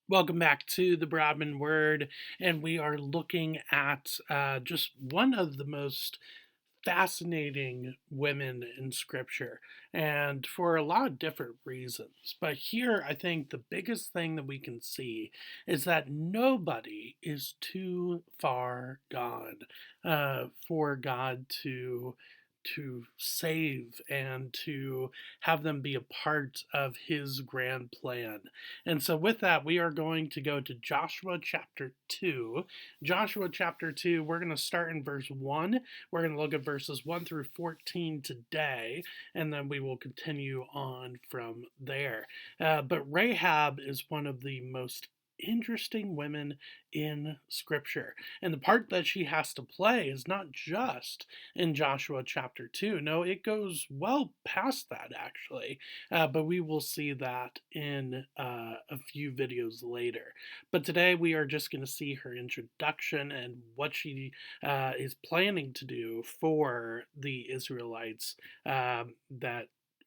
Welcome back to the Broadman Word, and we are looking at just one of the most fascinating women in Scripture, and for a lot of different reasons. But here, I think the biggest thing that we can see is that nobody is too far gone for God to save and to have them be a part of his grand plan. And so, with that, we are going to go to Joshua chapter 2. Joshua chapter 2, we're going to start in verse 1. We're going to look at verses 1 through 14 today, and then we will continue on from there. But Rahab is one of the most interesting women in scripture, and the part that she has to play is not just in Joshua chapter 2. No, it goes well past that, actually. But we will see that in a few videos later. But today we are just going to see her introduction and what she is planning to do for the Israelites that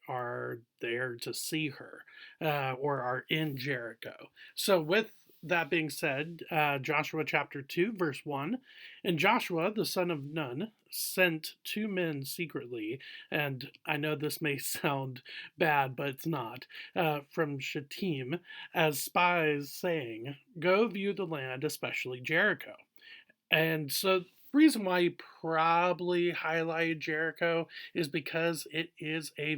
are there to see her or are in Jericho. So, with that being said, Joshua chapter 2, verse 1. And Joshua, the son of Nun, sent two men secretly, and I know this may sound bad, but it's not, from Shittim as spies, saying, "Go view the land, especially Jericho." And so, the reason why he probably highlighted Jericho is because it was a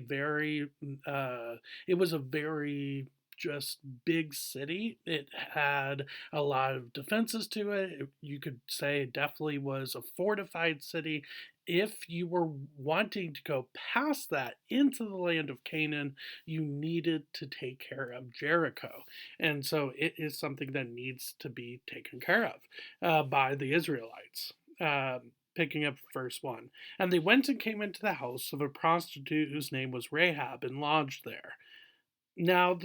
very just big city. It had a lot of defenses to it. You could say it definitely was a fortified city. If you were wanting to go past that into the land of Canaan, you needed to take care of Jericho. And so it is something that needs to be taken care of by the Israelites. Picking up verse 1. And they went and came into the house of a prostitute whose name was Rahab and lodged there. Now,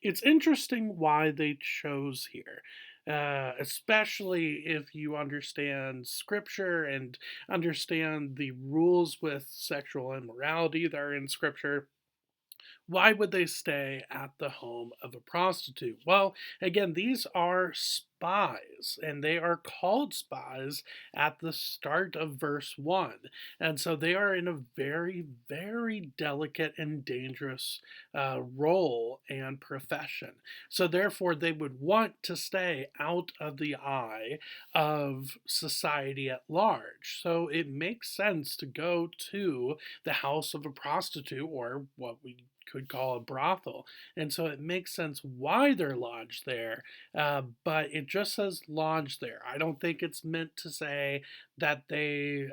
it's interesting why they chose here. Especially if you understand scripture and understand the rules with sexual immorality that are in scripture. Why would they stay at the home of a prostitute? Well, again, these are spies, and they are called spies at the start of verse 1. And so they are in a very, very delicate and dangerous role and profession. So, therefore, they would want to stay out of the eye of society at large. So, it makes sense to go to the house of a prostitute, or what we could call a brothel. And so it makes sense why they're lodged there, but it just says lodged there. I don't think it's meant to say that they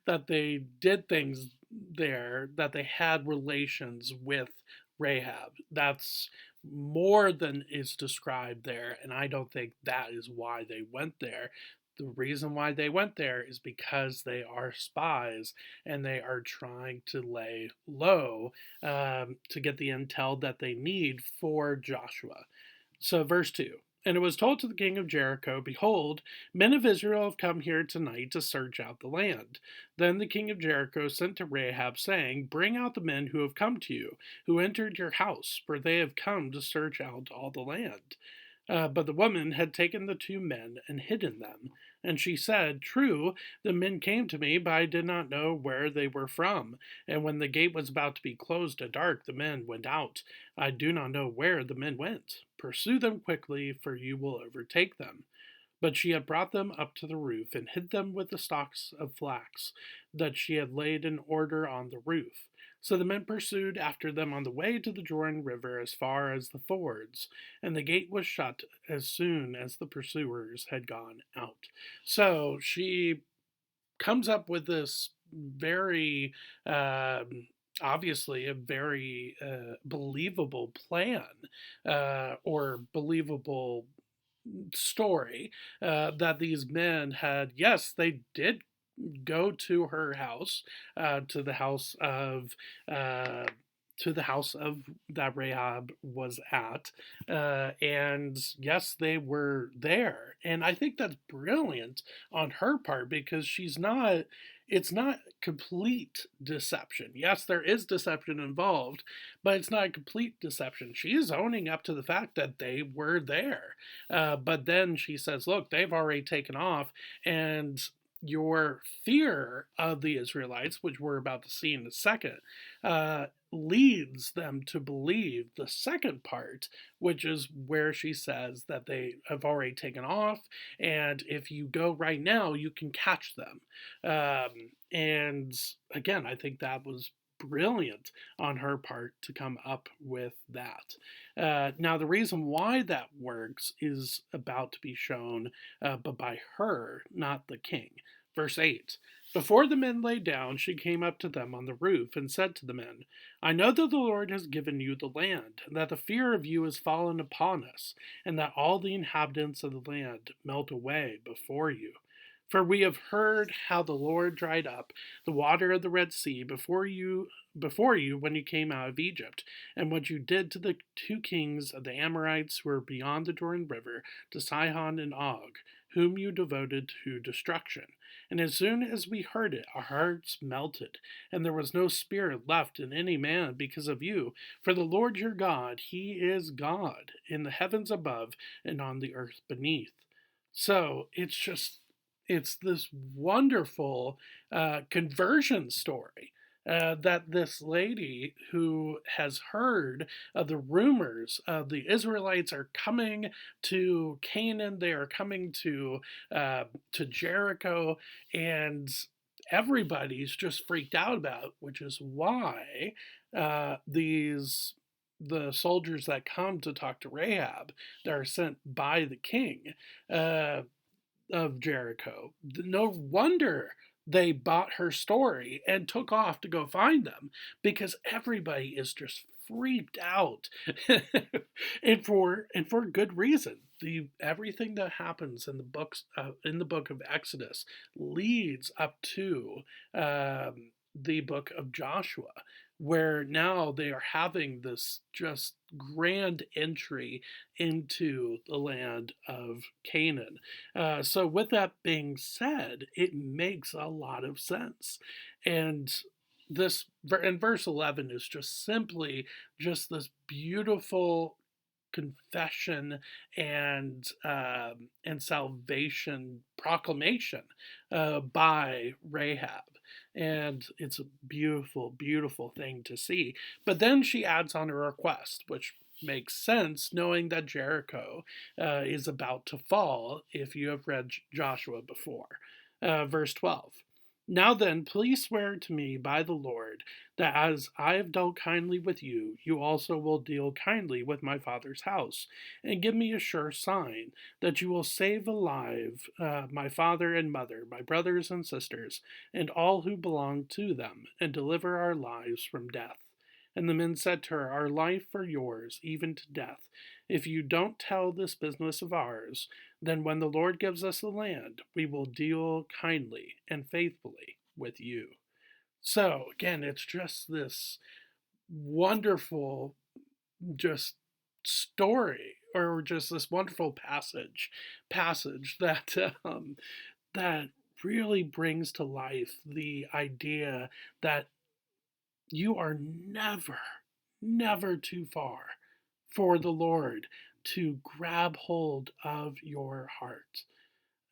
that they did things there, that they had relations with Rahab. That's more than is described there, and I don't think that is why they went there. The reason why they went there is because they are spies and they are trying to lay low to get the intel that they need for Joshua. So, verse 2. And it was told to the king of Jericho, "Behold, men of Israel have come here tonight to search out the land." Then the king of Jericho sent to Rahab, saying, "Bring out the men who have come to you, who entered your house, for they have come to search out all the land." But the woman had taken the two men and hidden them. And she said, "True, the men came to me, but I did not know where they were from. And when the gate was about to be closed at dark, the men went out. I do not know where the men went. Pursue them quickly, for you will overtake them." But she had brought them up to the roof and hid them with the stalks of flax that she had laid in order on the roof. So the men pursued after them on the way to the Jordan River as far as the fords, and the gate was shut as soon as the pursuers had gone out. So she comes up with this very obviously a very believable plan or believable story that these men had. Yes, they did go to her house, to the house of. To the house of that Rahab was at, and yes, they were there, and I think that's brilliant on her part because she's not it's not complete deception. Yes, there is deception involved, but it's not a complete deception. She is owning up to the fact that they were there. But then she says, look, they've already taken off, and your fear of the Israelites, which we're about to see in a second, leads them to believe the second part, which is where she says that they have already taken off, and if you go right now, you can catch them. And again, I think that was brilliant on her part to come up with that. Now, the reason why that works is about to be shown, but by her, not the king. Verse 8. Before the men lay down, she came up to them on the roof and said to the men, I know that the Lord has given you the land, and that the fear of you has fallen upon us, and that all the inhabitants of the land melt away before you. For we have heard how the Lord dried up the water of the Red Sea before you when you came out of Egypt, and what you did to the two kings of the Amorites who were beyond the Jordan River, to Sihon and Og, whom you devoted to destruction. And as soon as we heard it, our hearts melted, and there was no spirit left in any man because of you. For the Lord your God, he is God in the heavens above and on the earth beneath. So it's this wonderful conversion story. That this lady who has heard of the rumors of the Israelites are coming to Canaan, they are coming to Jericho, and everybody's just freaked out about, which is why the soldiers that come to talk to Rahab, that are sent by the king, uh, of Jericho. No wonder they bought her story and took off to go find them, because everybody is just freaked out, and for good reason. The everything that happens in the book of Exodus leads up to the book of Joshua, where now they are having this just grand entry into the land of Canaan. So, with that being said, it makes a lot of sense. And this, in verse 11, is just simply just this beautiful confession and salvation proclamation by Rahab, and it's a beautiful, beautiful thing to see. But then she adds on a request, which makes sense, knowing that Jericho is about to fall. If you have read Joshua before, verse 12. Now then, please swear to me by the Lord that as I have dealt kindly with you, you also will deal kindly with my father's house, and give me a sure sign that you will save alive my father and mother, my brothers and sisters, and all who belong to them, and deliver our lives from death. And the men said to her, our life for yours, even to death. If you don't tell this business of ours, then when the Lord gives us the land, we will deal kindly and faithfully with you. So again, it's just this wonderful just story, or just this wonderful passage that that really brings to life the idea that you are never too far for the Lord to grab hold of your heart.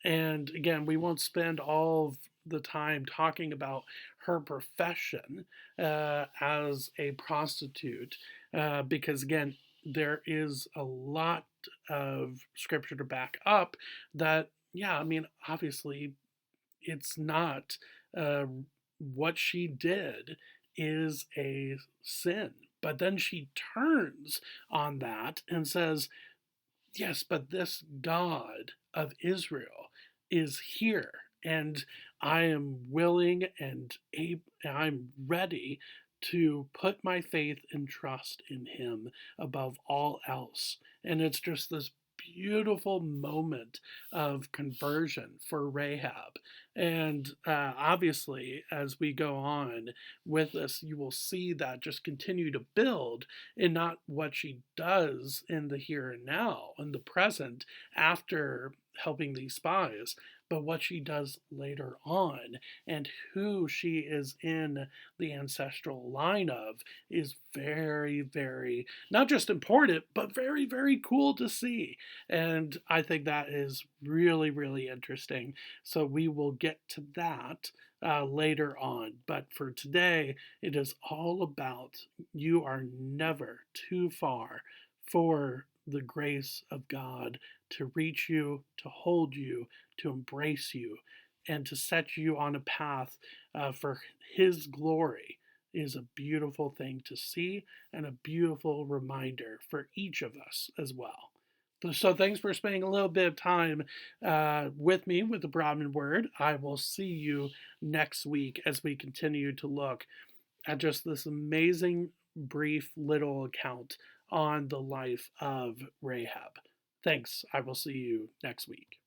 And again, we won't spend all of the time talking about her profession as a prostitute, because again, there is a lot of scripture to back up that, yeah, I mean, obviously, it's not what she did is a sin. But then she turns on that and says, yes, but this God of Israel is here, and I am willing and I'm ready to put my faith and trust in him above all else. And it's just this beautiful moment of conversion for Rahab. And obviously, as we go on with this, you will see that just continue to build, and not what she does in the here and now, in the present, after helping these spies, but what she does later on and who she is in the ancestral line of is very, very not just important, but very, very cool to see. And I think that is really, really interesting. So we will get to that later on. But for today, it is all about you are never too far for the grace of God to reach you, to hold you, to embrace you, and to set you on a path for His glory is a beautiful thing to see and a beautiful reminder for each of us as well. So thanks for spending a little bit of time with me with the Brahmin word. I will see you next week as we continue to look at just this amazing, brief little account on the life of Rahab. Thanks. I will see you next week.